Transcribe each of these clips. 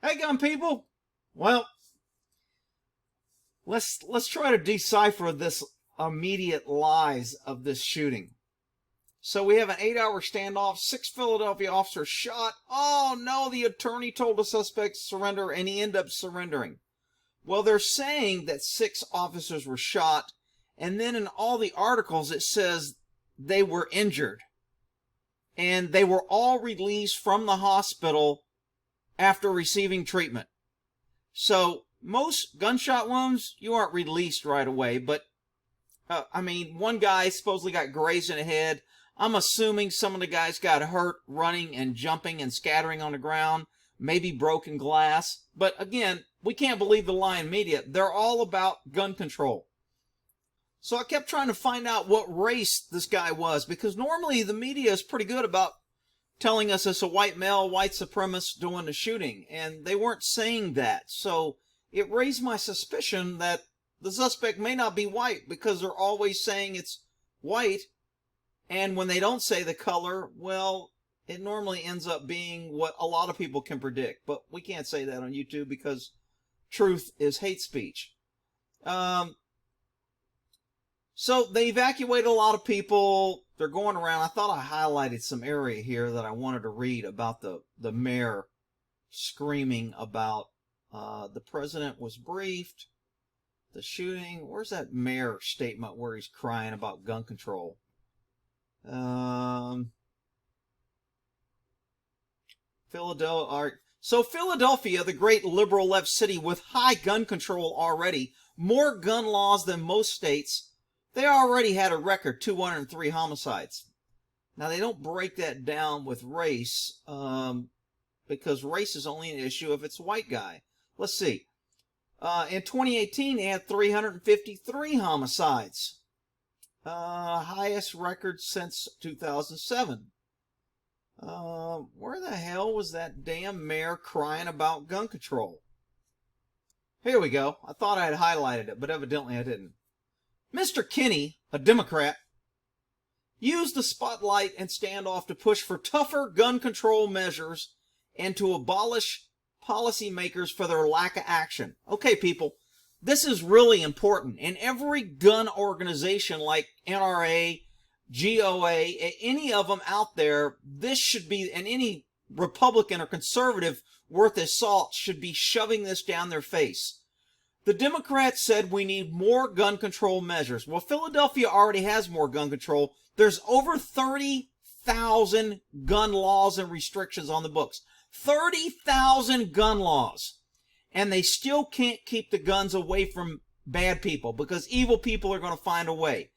Hey, gun people. Well, let's try to decipher this immediate lies of this shooting. So we have an 8-hour standoff. 6 Philadelphia officers shot. Oh no, the attorney told the suspect to surrender, and he ended up surrendering. Well, they're saying that 6 officers were shot, and then in all the articles it says they were injured, and they were all released from the hospital after receiving treatment. So most gunshot wounds, you aren't released right away. But, one guy supposedly got grazed in the head. I'm assuming some of the guys got hurt running and jumping and scattering on the ground. Maybe broken glass. But again, we can't believe the lying media. They're all about gun control. So I kept trying to find out what race this guy was, because normally the media is pretty good about telling us it's a white male, white supremacist doing the shooting, and they weren't saying that. So it raised my suspicion that the suspect may not be white, because they're always saying it's white, and when they don't say the color, well, it normally ends up being what a lot of people can predict. But we can't say that on YouTube because truth is hate speech. So they evacuated a lot of people. They're going around. I thought I highlighted some area here that I wanted to read about the mayor screaming about the president was briefed, the shooting. Where's that mayor statement where he's crying about gun control? Philadelphia. So Philadelphia, the great liberal left city with high gun control already, more gun laws than most states. They already had a record 203 homicides. Now, they don't break that down with race, because race is only an issue if it's a white guy. Let's see. In 2018, they had 353 homicides. Highest record since 2007. Where the hell was that damn mayor crying about gun control? Here we go. I thought I had highlighted it, but evidently I didn't. Mr. Kinney, a Democrat, used the spotlight and standoff to push for tougher gun control measures and to abolish policymakers for their lack of action. Okay, people, this is really important. In every gun organization like NRA, GOA, any of them out there, this should be, and any Republican or conservative worth his salt should be shoving this down their face. The Democrats said we need more gun control measures. Well, Philadelphia already has more gun control. There's over 30,000 gun laws and restrictions on the books. 30,000 gun laws. And they still can't keep the guns away from bad people, because evil people are going to find a way.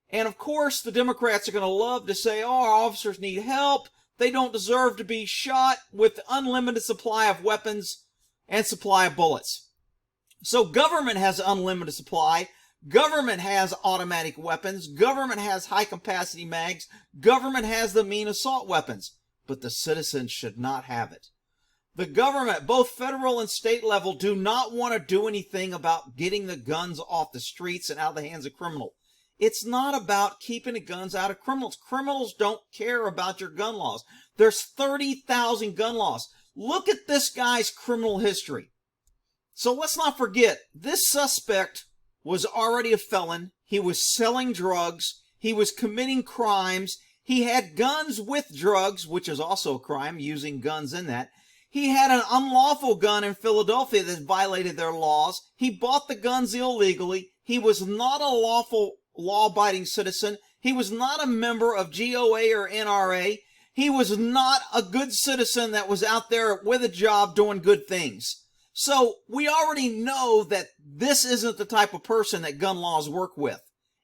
And of course, the Democrats are going to love to say, oh, our officers need help. They don't deserve to be shot, with unlimited supply of weapons and supply of bullets. So government has unlimited supply. Government has automatic weapons. Government has high-capacity mags. Government has the mean assault weapons. But the citizens should not have it. The government, both federal and state level, do not want to do anything about getting the guns off the streets and out of the hands of criminals. It's not about keeping the guns out of criminals. Criminals don't care about your gun laws. There's 30,000 gun laws. Look at this guy's criminal history. So let's not forget, this suspect was already a felon. He was selling drugs. He was committing crimes. He had guns with drugs, which is also a crime, using guns in that. He had an unlawful gun in Philadelphia that violated their laws. He bought the guns illegally. He was not a lawful, law-abiding citizen. He was not a member of GOA or NRA. He was not a good citizen that was out there with a job doing good things. So we already know that this isn't the type of person that gun laws work with.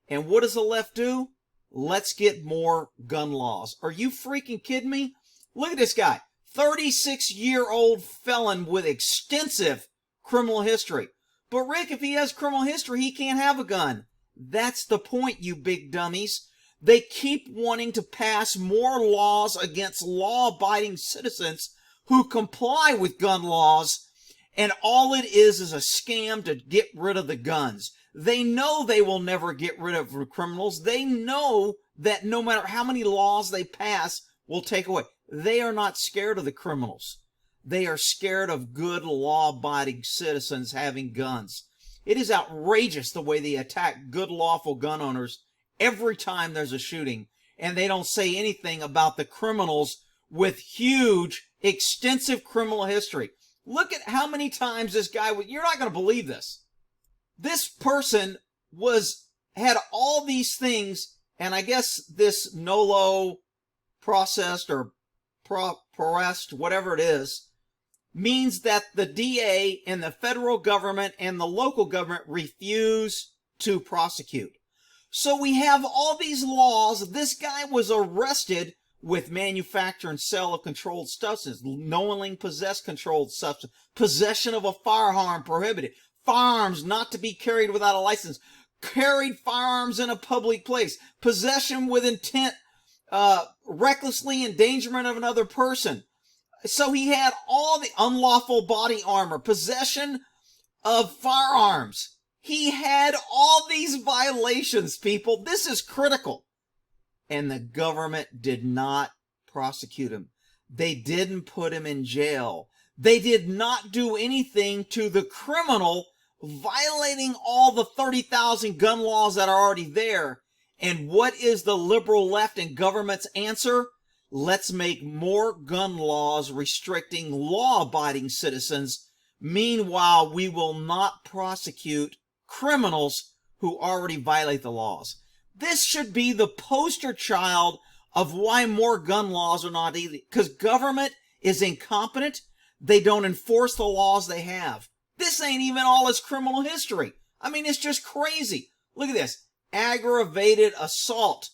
And what does the left do? Let's get more gun laws. Are you freaking kidding me? Look at this guy. 36-year-old felon with extensive criminal history. But Rick, if he has criminal history, he can't have a gun. That's the point, you big dummies. They keep wanting to pass more laws against law-abiding citizens who comply with gun laws. And all it is a scam to get rid of the guns. They know they will never get rid of the criminals. They know that no matter how many laws they pass will take away. They are not scared of the criminals. They are scared of good law-abiding citizens having guns. It is outrageous the way they attack good lawful gun owners every time there's a shooting, and they don't say anything about the criminals with huge, extensive criminal history. Look at how many times this guy was, you're not going to believe this. This person had all these things, and I guess this NOLO processed or pressed, whatever it is, means that the DA and the federal government and the local government refuse to prosecute. So we have all these laws. This guy was arrested with manufacture and sale of controlled substances, knowingly possess controlled substance, possession of a firearm prohibited, firearms not to be carried without a license, carried firearms in a public place, possession with intent, recklessly endangerment of another person. So he had all the unlawful body armor, possession of firearms. He had all these violations, people. This is critical. And the government did not prosecute him. They didn't put him in jail. They did not do anything to the criminal violating all the 30,000 gun laws that are already there. And what is the liberal left and government's answer? Let's make more gun laws restricting law-abiding citizens. Meanwhile, we will not prosecute criminals who already violate the laws. This should be the poster child of why more gun laws are not easy. Because government is incompetent. They don't enforce the laws they have. This ain't even all his criminal history. I mean, it's just crazy. Look at this. Aggravated assault.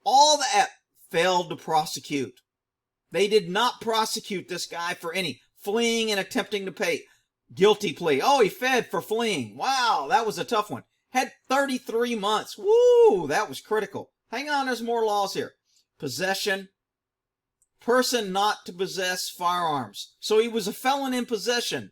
All that failed to prosecute. They did not prosecute this guy for any fleeing and attempting to pay. Guilty plea. Oh, he fed for fleeing. Wow, that was a tough one. Had 33 months. Woo, that was critical. Hang on, there's more laws here. Possession. Person not to possess firearms. So he was a felon in possession.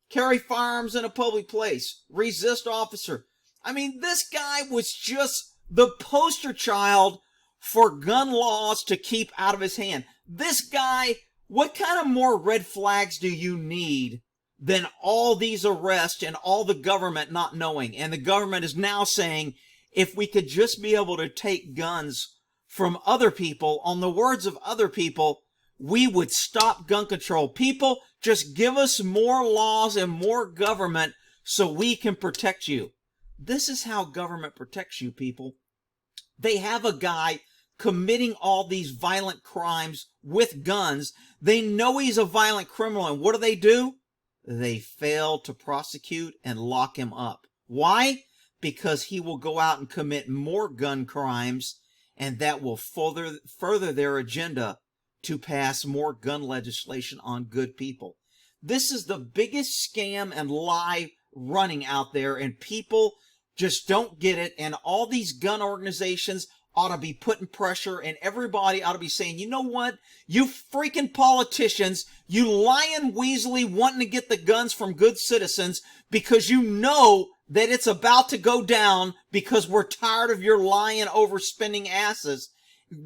Carry firearms in a public place. Resist officer. I mean, this guy was just the poster child for gun laws to keep out of his hand. This guy, what kind of more red flags do you need than all these arrests and all the government not knowing? And the government is now saying, if we could just be able to take guns from other people, on the words of other people, we would stop gun control. People, just give us more laws and more government so we can protect you. This is how government protects you, people. They have a guy committing all these violent crimes with guns. They know he's a violent criminal, and what do? They fail to prosecute and lock him up. Why? Because he will go out and commit more gun crimes, and that will further their agenda to pass more gun legislation on good people. This is the biggest scam and lie running out there, and people just don't get it. And all these gun organizations ought to be putting pressure, and everybody ought to be saying, you know what? You freaking politicians, you lying weaselly wanting to get the guns from good citizens because you know that it's about to go down because we're tired of your lying, overspending asses.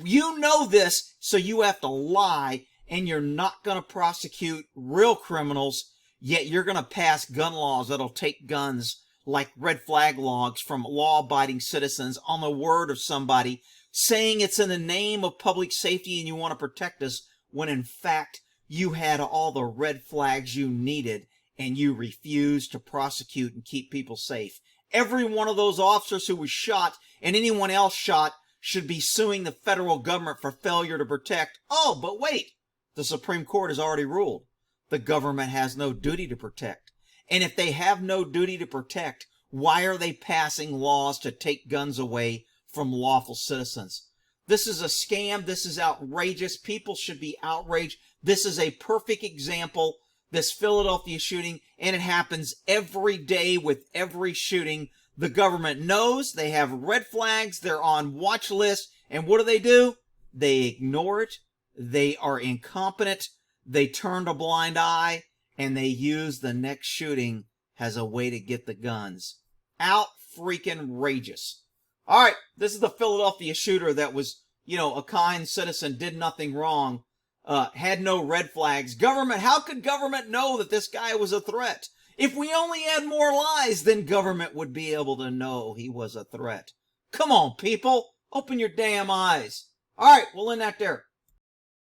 You know this, so you have to lie, and you're not going to prosecute real criminals, yet you're going to pass gun laws that'll take guns like red flag laws from law-abiding citizens on the word of somebody saying it's in the name of public safety and you want to protect us, when in fact you had all the red flags you needed and you refused to prosecute and keep people safe. Every one of those officers who was shot and anyone else shot should be suing the federal government for failure to protect. Oh, but wait, the Supreme Court has already ruled the government has no duty to protect. And if they have no duty to protect, why are they passing laws to take guns away from lawful citizens? This is a scam. This is outrageous. People should be outraged. This is a perfect example, this Philadelphia shooting, and it happens every day with every shooting. The government knows they have red flags. They're on watch lists. And what do? They ignore it. They are incompetent. They turn a blind eye. And they use the next shooting as a way to get the guns. Out-freaking-rageous. All right, this is the Philadelphia shooter that was, a kind citizen, did nothing wrong. had no red flags. Government, how could government know that this guy was a threat? If we only had more lies, then government would be able to know he was a threat. Come on, people. Open your damn eyes. All right, we'll end that there.